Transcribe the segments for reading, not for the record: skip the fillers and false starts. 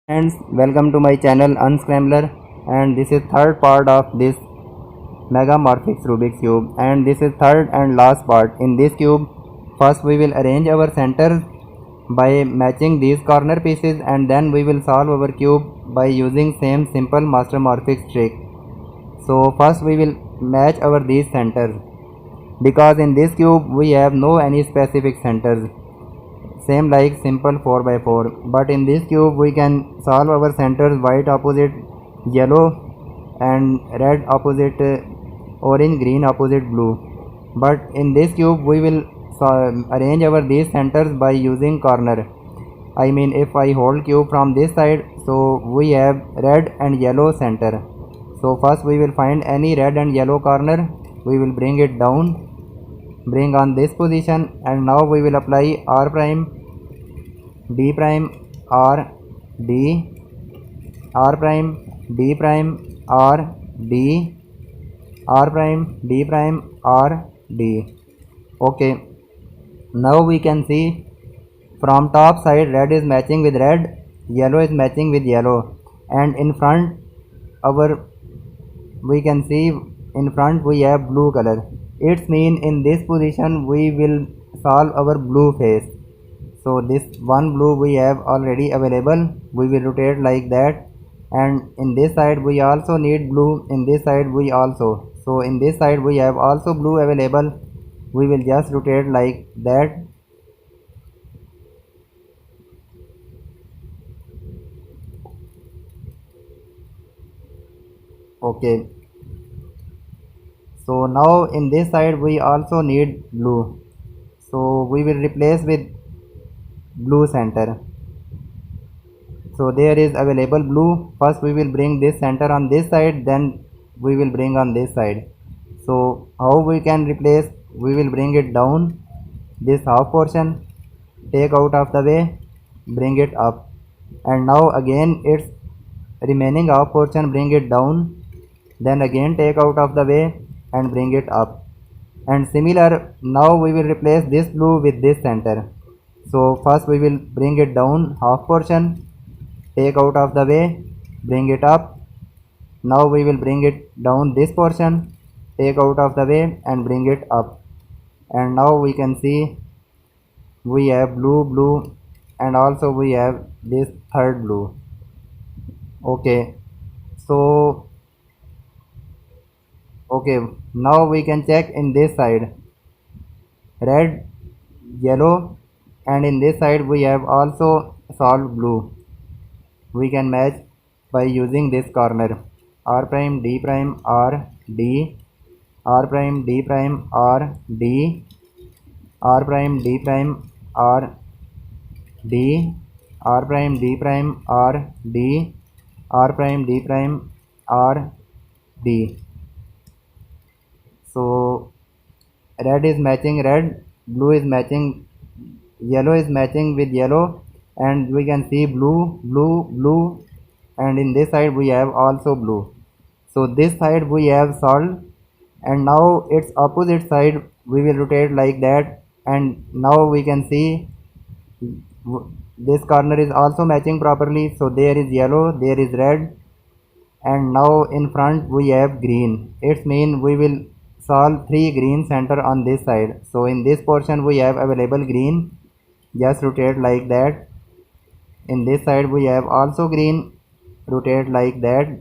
Friends, welcome to my channel Unscrambler, and this is third part of this Megamorphics Rubik's Cube, and this is third and last part. In this cube, first we will arrange our centers by matching these corner pieces, and then we will solve our cube by using same simple Master Morphics trick. So first we will match our these centers, because in this cube we have no any specific centers, same like simple 4 by 4, but in this cube we can solve our centers white opposite yellow and red opposite orange, green opposite blue. But in this cube we will arrange our these centers by using corner. I mean, if I hold cube from this side, so we have red and yellow center. So first we will find any red and yellow corner, we will bring it down, bring on this position, and now we will apply R prime, D prime, R, D, R prime, D prime, R, D, R prime, D prime, R, D. Okay, now we can see from top side red is matching with red, yellow is matching with yellow, and in front our we can see in front we have blue color. It's mean in this position we will solve our blue face. So this one blue we have already available, we will rotate like that, and in this side we also need blue, in this side we also, so in this side we have also blue available, we will just rotate like that. Okay, so now in this side we also need blue, so we will replace with blue center. So there is available blue, first we will bring this center on this side, then we will bring on this side. So how we can replace, we will bring it down, this half portion, take out of the way, bring it up, and now again its remaining half portion bring it down, then again take out of the way and bring it up. And similar, now we will replace this blue with this center. So first we will bring it down half portion, take out of the way, bring it up. Now we will bring it down this portion, take out of the way and bring it up. And now we can see we have blue, and also we have this third blue. Okay, so okay, now we can check in this side red, yellow, and in this side we have also solved blue. We can match by using this corner R prime, D prime, R, D, R prime, D prime, R, D, R prime, D prime, R, D, R prime, D prime, R, D, R prime, D prime, R, D. So red is matching red, blue is matching, yellow is matching with yellow, and we can see blue, and in this side we have also blue. So this side we have solved, and now its opposite side we will rotate like that, and now we can see this corner is also matching properly. So there is yellow, there is red, and now in front we have green. It's mean we will solve 3 green center on this side. So in this portion we have available green, just rotate like that. In this side we have also green, rotate like that.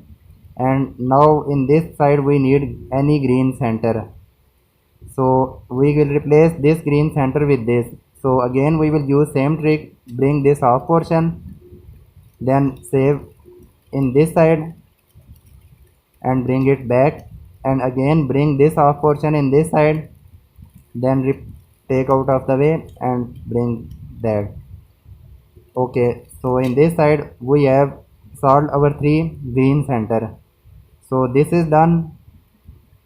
And now in this side we need any green center, so we will replace this green center with this. So again we will use same trick, bring this half portion, then save in this side and bring it back, and again bring this half portion in this side, then take out of the way and bring that. Okay, so in this side we have solved our 3 green center. So this is done.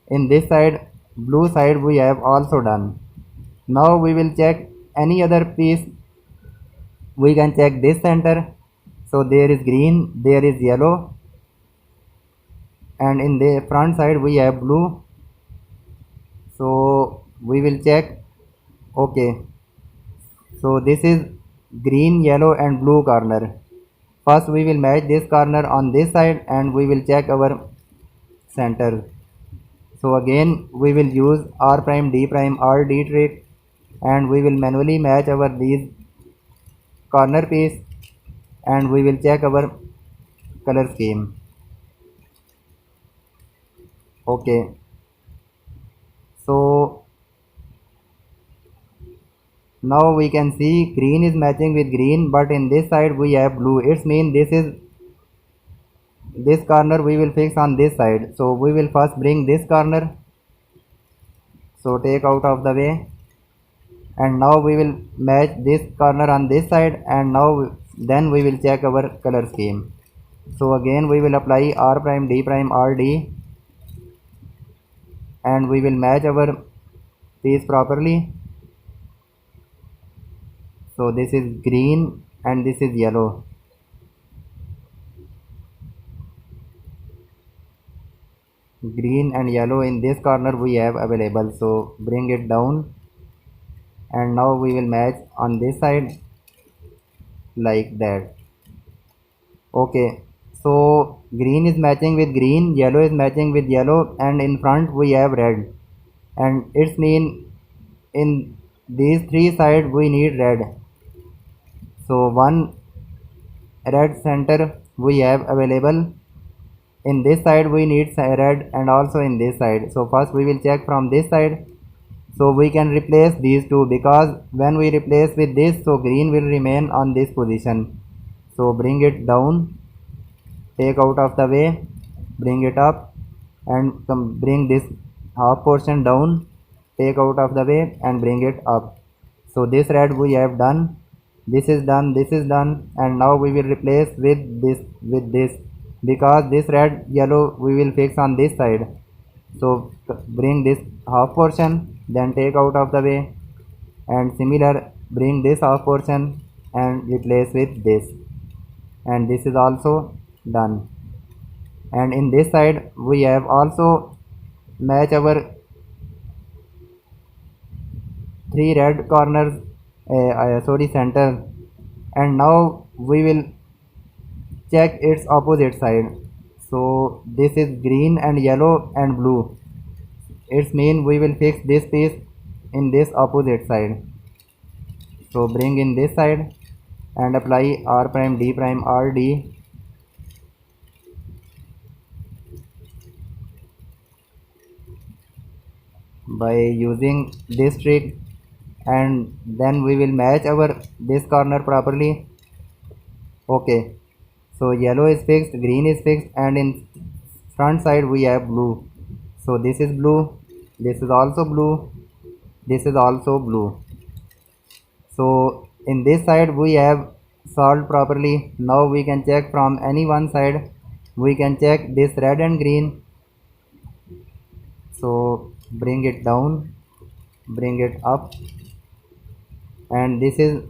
In this side, blue side we have also done. Now we will check any other piece. We can check this center. So there is green, there is yellow, and in the front side we have blue. So we will check. Okay, so this is green, yellow and blue corner. first we will match this corner on this side and we will check our center. So again we will use R prime D prime R D trick and we will manually match our these corner piece and we will check our color scheme. Okay, so now we can see green is matching with green, but in this side we have blue. It means this corner we will fix on this side. So we will first bring this corner, so take out of the way, and now we will match this corner on this side, and now then we will check our color scheme. So again we will apply R prime D prime R D and we will match our piece properly. So this is green and this is yellow. Green and yellow in this corner we have available, so bring it down and now we will match on this side like that. Okay, so green is matching with green, yellow is matching with yellow, and in front we have red, and it's mean in these three sides we need red. So one red center we have available. In this side we need red and also in this side. So first we will check from this side. So we can replace these two, because when we replace with this, so green will remain on this position. So bring it down, take out of the way, bring it up and bring this half portion down, take out of the way and bring it up. So this red we have done, this is done, this is done, and now we will replace with this, because this red yellow we will fix on this side. So bring this half portion, then take out of the way, and similar bring this half portion and replace with this, and this is also done. And in this side we have also match our three red corners, center, and now we will check its opposite side. So this is green and yellow and blue. It's mean we will fix this piece in this opposite side. So bring in this side and apply R prime D prime R D. By using this trick, and then we will match our this corner properly. Okay, so yellow is fixed, green is fixed, and in front side we have blue. So this is blue, this is also blue, this is also blue. So in this side we have solved properly. Now we can check from any one side. We can check this red and green. So bring it down, bring it up, and this is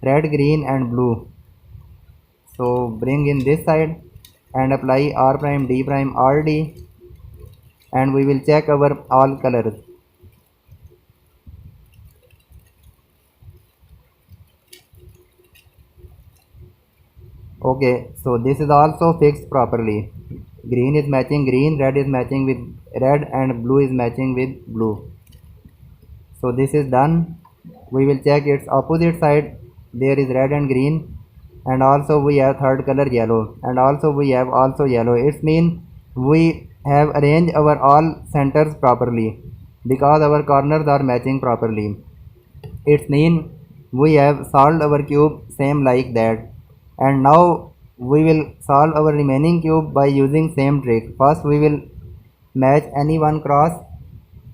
red, green and blue. So bring in this side and apply R prime D prime R D, and we will check our all colors. Okay, so this is also fixed properly. Green is matching green, red is matching with red, and blue is matching with blue. So this is done. We will check its opposite side. There is red and green, and also we have third color yellow, and also we have also yellow. It means we have arranged our all centers properly, because our corners are matching properly. It means we have solved our cube same like that. And now we will solve our remaining cube by using same trick. First we will match any one cross.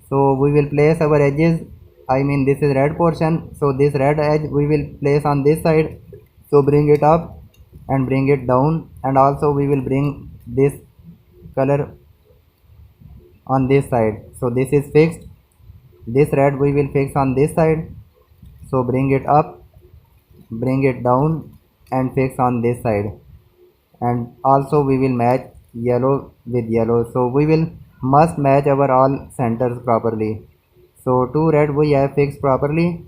So we will place our edges, I mean this is red portion, so this red edge we will place on this side. So bring it up and bring it down, and also we will bring this color on this side. So this is fixed, this red we will fix on this side. So bring it up, bring it down and fix on this side, and also we will match yellow with yellow. So we will must match our all centers properly. So two red we have fixed properly.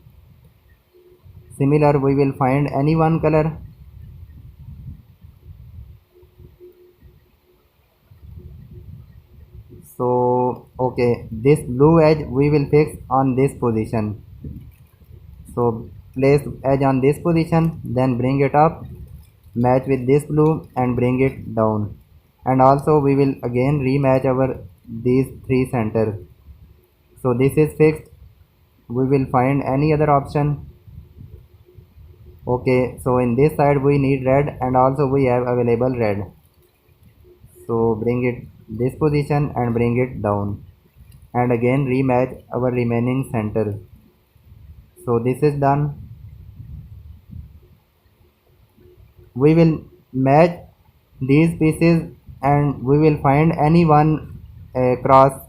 Similar we will find any one color Okay, this blue edge we will fix on this position. So place edge on this position, then bring it up, match with this blue and bring it down. And also we will again rematch our these three center. So this is fixed. We will find any other option. Okay, so in this side we need red and also we have available red. So bring it this position and bring it down. And again rematch our remaining center. So this is done. We will match these pieces and we will find any one cross.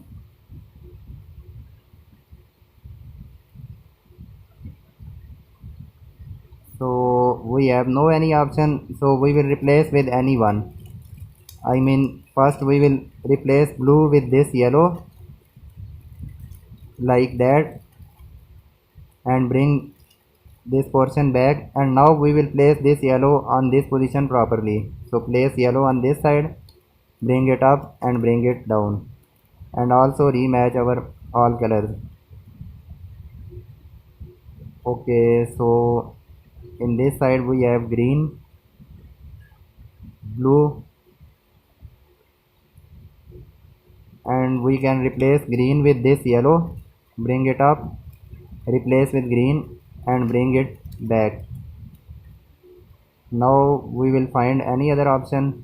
So we have no any option, so we will replace with any one. I mean first we will replace blue with this yellow like that and bring this portion back, and now we will place this yellow on this position properly. So place yellow on this side, bring it up and bring it down, and also rematch our all colors. Okay, so in this side we have green, blue, and we can replace green with this yellow, bring it up, replace with green and bring it back. Now we will find any other option.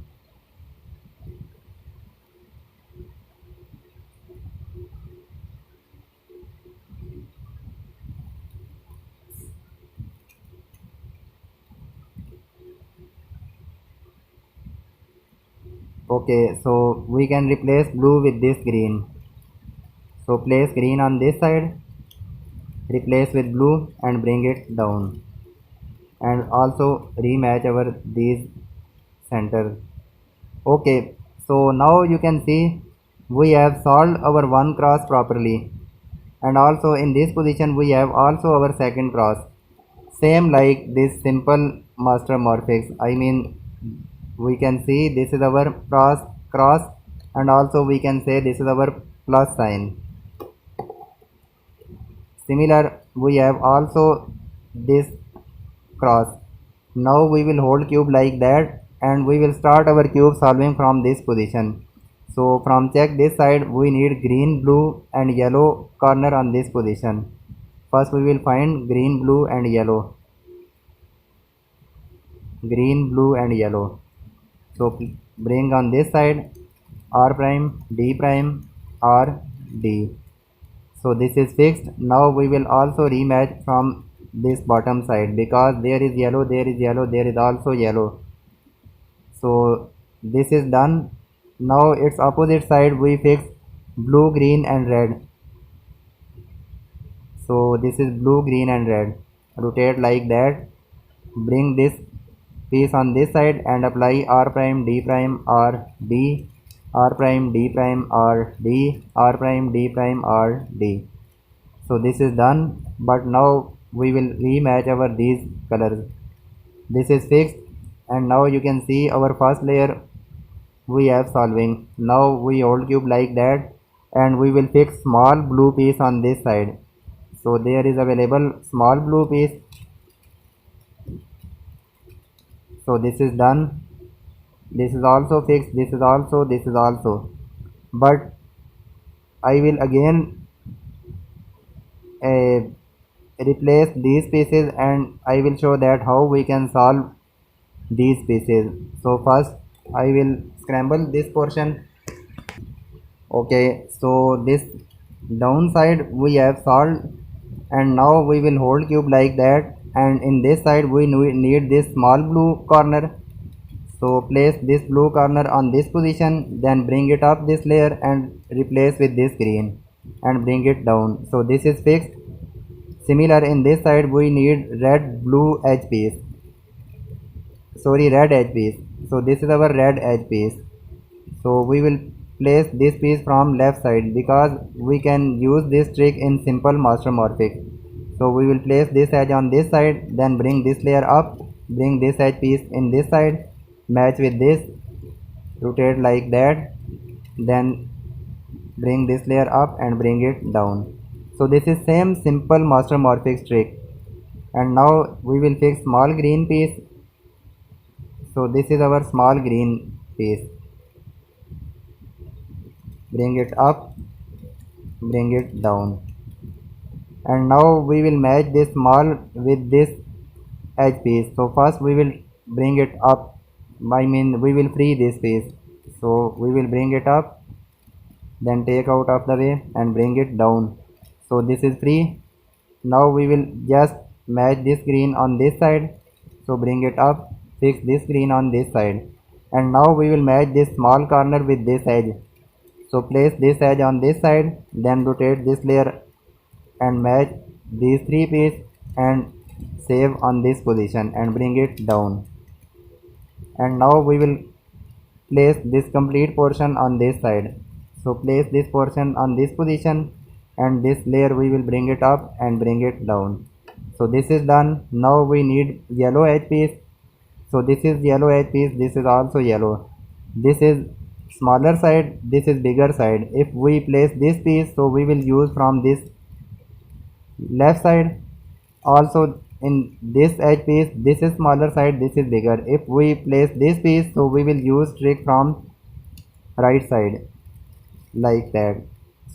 Okay, so we can replace blue with this green. So place green on this side, replace with blue and bring it down, and also rematch our these center. Okay, so now you can see we have solved our one cross properly, and also in this position we have also our second cross, same like this simple master morphics. I mean we can see this is our cross and also we can say this is our plus sign. Similar we have also this cross. Now we will hold cube like that and we will start our cube solving from this position. So from check this side we need green, blue and yellow corner on this position. First we will find green, blue and yellow. Green, blue and yellow. So bring on this side R prime, D prime, R, D. So this is fixed. Now we will also rematch from this bottom side because there is yellow, there is yellow, there is also yellow. So this is done. Now its opposite side we fix blue, green and red. So this is blue, green and red. Rotate like that. Bring this piece on this side and apply R prime, D prime, R, D, R prime, D prime, R, D, R prime, D prime, R, D. So this is done, but now we will rematch our these colors. This is fixed, and now you can see our first layer we have solving. Now we hold cube like that and we will fix small blue piece on this side. So there is available small blue piece. So this is done. This is also fixed. This is also. But I will again replace these pieces and I will show that how we can solve these pieces. So first I will scramble this portion. Okay, so this downside we have solved, and now we will hold cube like that, and in this side we need this small blue corner. So place this blue corner on this position, then bring it up this layer and replace with this green and bring it down. So this is fixed. Similar in this side we need red blue edge piece. Sorry, red edge piece. So this is our red edge piece. So we will place this piece from left side because we can use this trick in simple master morphic. So we will place this edge on this side, then bring this layer up, bring this edge piece in this side, match with this, rotate like that, then bring this layer up and bring it down. So this is same simple master morphics trick. And now we will fix small green piece. So this is our small green piece. Bring it up, bring it down. And now we will match this small with this edge piece. So first we will bring it up, we will free this piece. So we will bring it up, then take out of the way and bring it down. So this is free. Now we will just match this green on this side. So bring it up, fix this green on this side. And now we will match this small corner with this edge. So place this edge on this side, then rotate this layer and match these three pieces and save on this position and bring it down. And now we will place this complete portion on this side. So place this portion on this position and this layer we will bring it up and bring it down. So this is done. Now we need yellow edge piece. So this is yellow edge piece, this is also yellow. This is smaller side, this is bigger side. If we place this piece, so we will use from this left side. Also in this edge piece, this is smaller side, this is bigger. If we place this piece, so we will use trick from right side like that.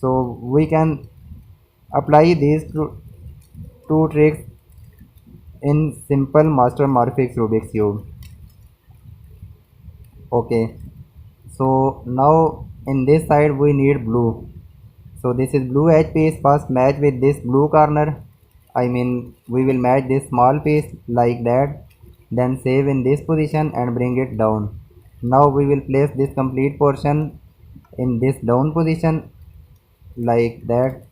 So we can apply these two tricks in simple master morphics Rubik's cube. Okay, so now in this side we need blue. So this is blue edge piece. First match with this blue corner. We will match this small piece like that, then save in this position and bring it down. Now we will place this complete portion in this down position like that.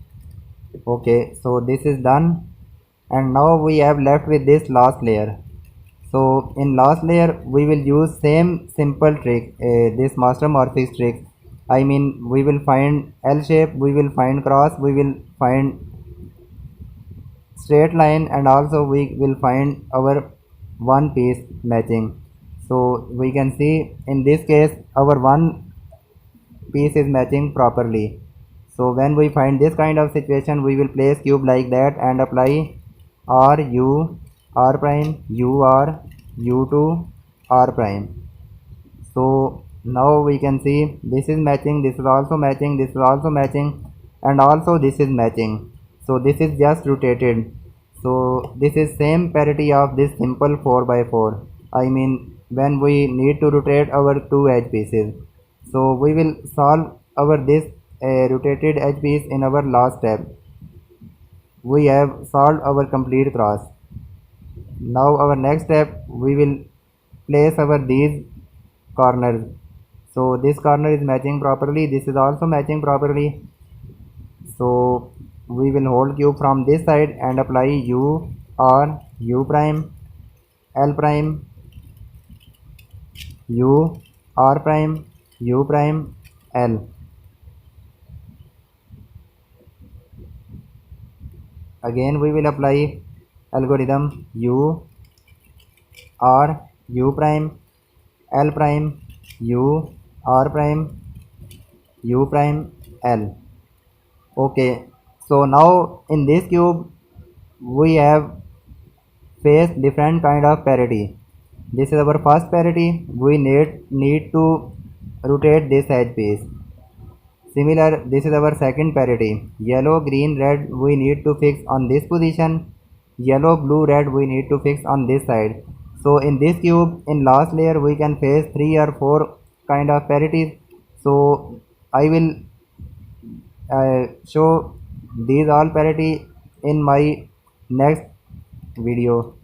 Okay, so this is done. And now we have left with this last layer. So in last layer we will use same simple trick, this master morphics trick. We will find L shape, we will find cross, we will find straight line, and also we will find our one piece matching. So we can see in this case our one piece is matching properly. So when we find this kind of situation, we will place cube like that and apply R U R prime U R U2 R prime. So now we can see this is matching, this is also matching, this is also matching, and also this is matching. So this is just rotated. So this is same parity of this simple 4x4. When we need to rotate our two edge pieces. So we will solve our this rotated edge piece in our last step. We have solved our complete cross. Now our next step, we will place our these corners. So this corner is matching properly, this is also matching properly. So we will hold cube from this side and apply U R U prime L prime U R prime U prime L. Again we will apply algorithm U R U prime L prime U R prime U prime L. Okay, so now in this cube we have faced different kind of parity. This is our first parity. We need to rotate this edge piece. Similar, this is our second parity. Yellow, green, red we need to fix on this position. Yellow, blue, red we need to fix on this side. So in this cube, in last layer we can face 3 or 4 kind of parities. So I will show these all parity in my next video.